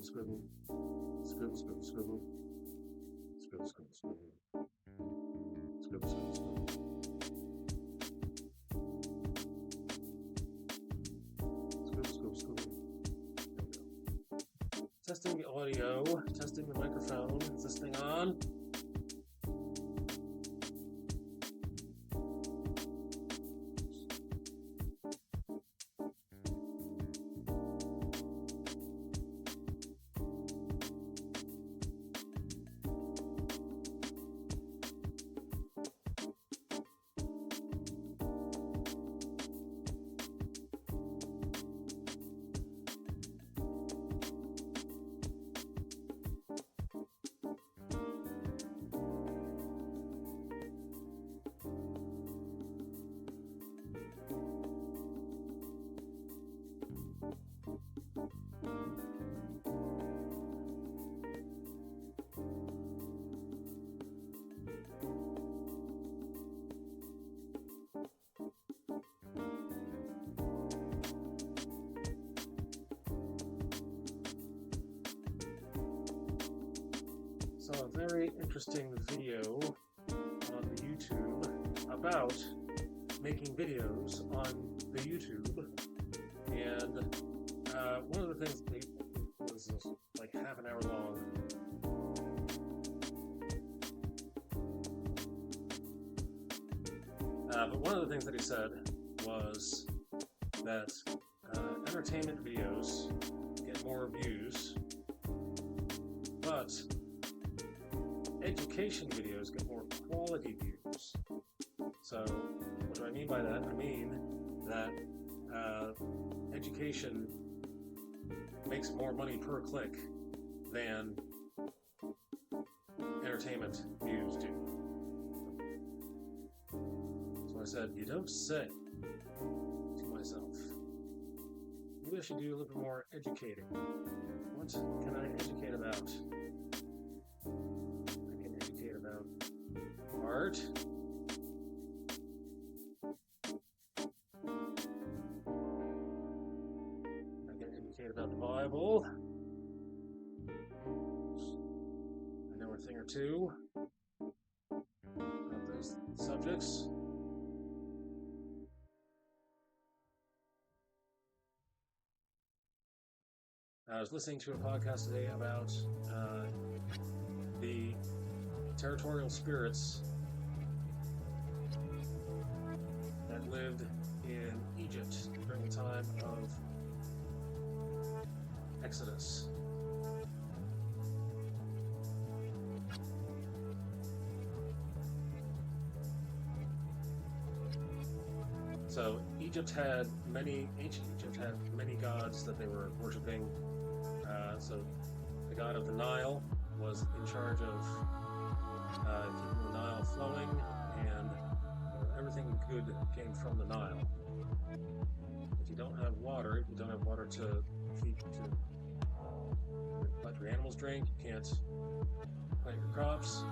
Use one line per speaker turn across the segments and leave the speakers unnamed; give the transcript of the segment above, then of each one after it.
scribble, scribble, scribble, scribble, scribble, scribble, scribble, scribble, scribble, scribble, scribble. Testing the audio, testing the microphone. Is this thing on? Saw a very interesting video on the YouTube about making videos on the YouTube, and one of the things was like half an hour long. But one of the things that he said was that entertainment videos get more views, but education videos get more quality views. So what do I mean by that? I mean that education makes more money per click than entertainment views do. So I said, you don't say, to myself. Maybe I should do a little bit more educating. What can I educate about? About art, I can educate about the Bible. I know a thing or two about those subjects. I was listening to a podcast today about the territorial spirits that lived in Egypt during the time of Exodus. So ancient Egypt had many gods that they were worshiping. So the god of the Nile was in charge of keeping the Nile flowing, and everything good came from the Nile. If you don't have water to feed, to let your animals drink, you can't plant your crops.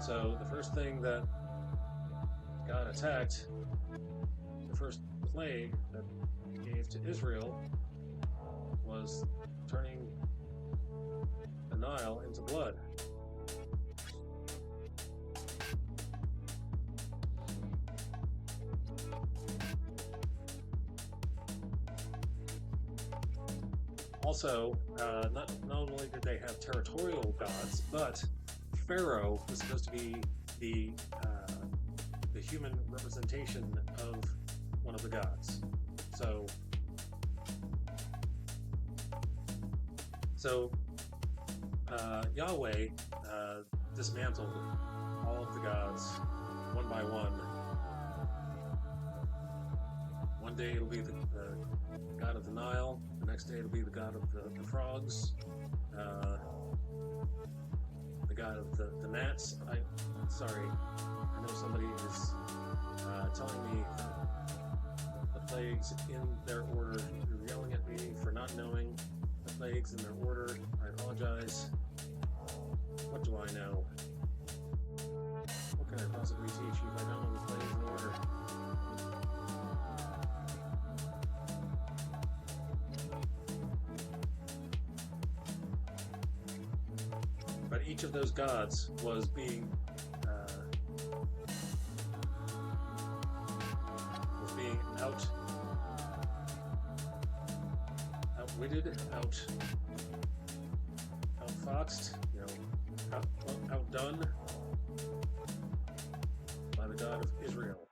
So the first thing that God attacked, the first plague that he gave to Israel, was turning the Nile into blood. Also, not only did they have territorial gods, but Pharaoh was supposed to be the human representation of one of the gods. So Yahweh dismantled all of the gods one by one. One day it'll be the god of the Nile. The next day it'll be the god of the frogs. The god of the gnats. I know somebody is telling me the plagues in their order. You're yelling at me for not knowing the plagues in their order. I apologize. What do I know? What can I possibly teach you if I don't know the plagues in order? each of those gods was being outwitted, outfoxed, outdone by the God of Israel.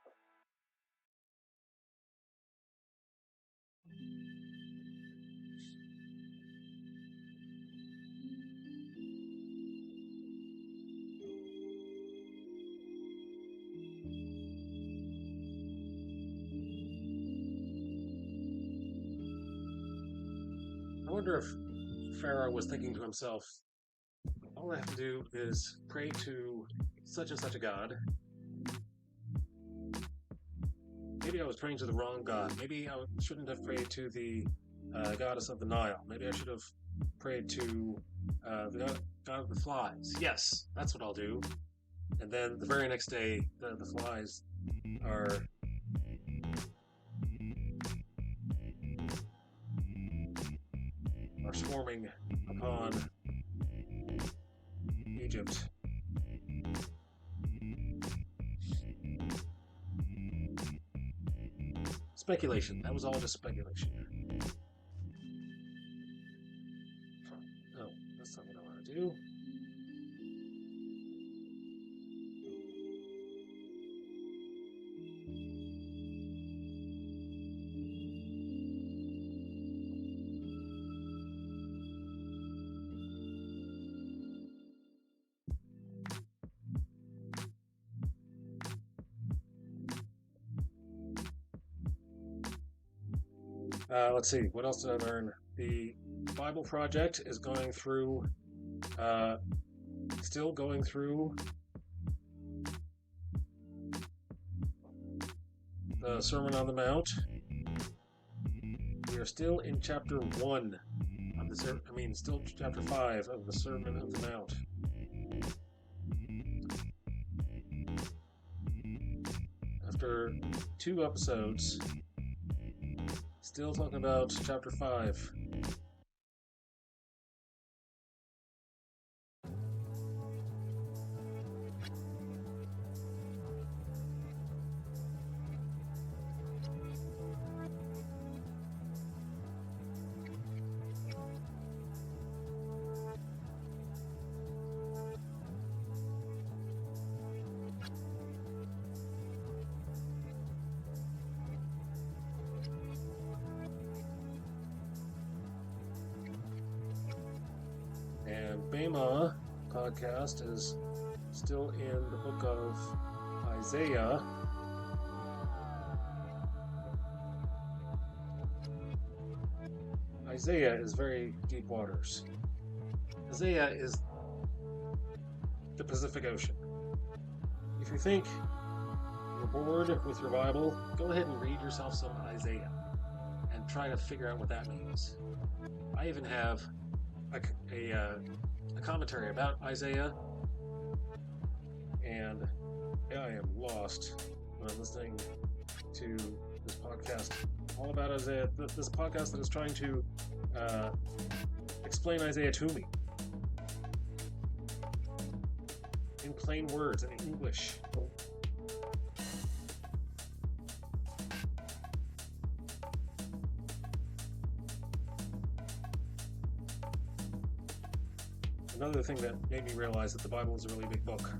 I wonder if Pharaoh was thinking to himself, all I have to do is pray to such and such a god. Maybe I was praying to the wrong god. Maybe I shouldn't have prayed to the goddess of the Nile. Maybe I should have prayed to the god of the flies. Yes, that's what I'll do. And then the very next day, the flies are swarming upon Egypt. Speculation. That was all just speculation. Oh, that's not what I want to do. Let's see, what else did I learn? The Bible Project is going through, still going through the Sermon on the Mount. We are still in chapter 1 of the still chapter 5 of the Sermon on the Mount. After 2 episodes, still talking about chapter 5. And Bema podcast is still in the book of Isaiah. Isaiah is very deep waters. Isaiah is the Pacific Ocean. If you think you're bored with your Bible, go ahead and read yourself some Isaiah and try to figure out what that means. I even have a commentary about Isaiah, and I am lost when I'm listening to this podcast all about Isaiah. This podcast that is trying to explain Isaiah to me in plain words, in English. Another thing that made me realize that the Bible is a really big book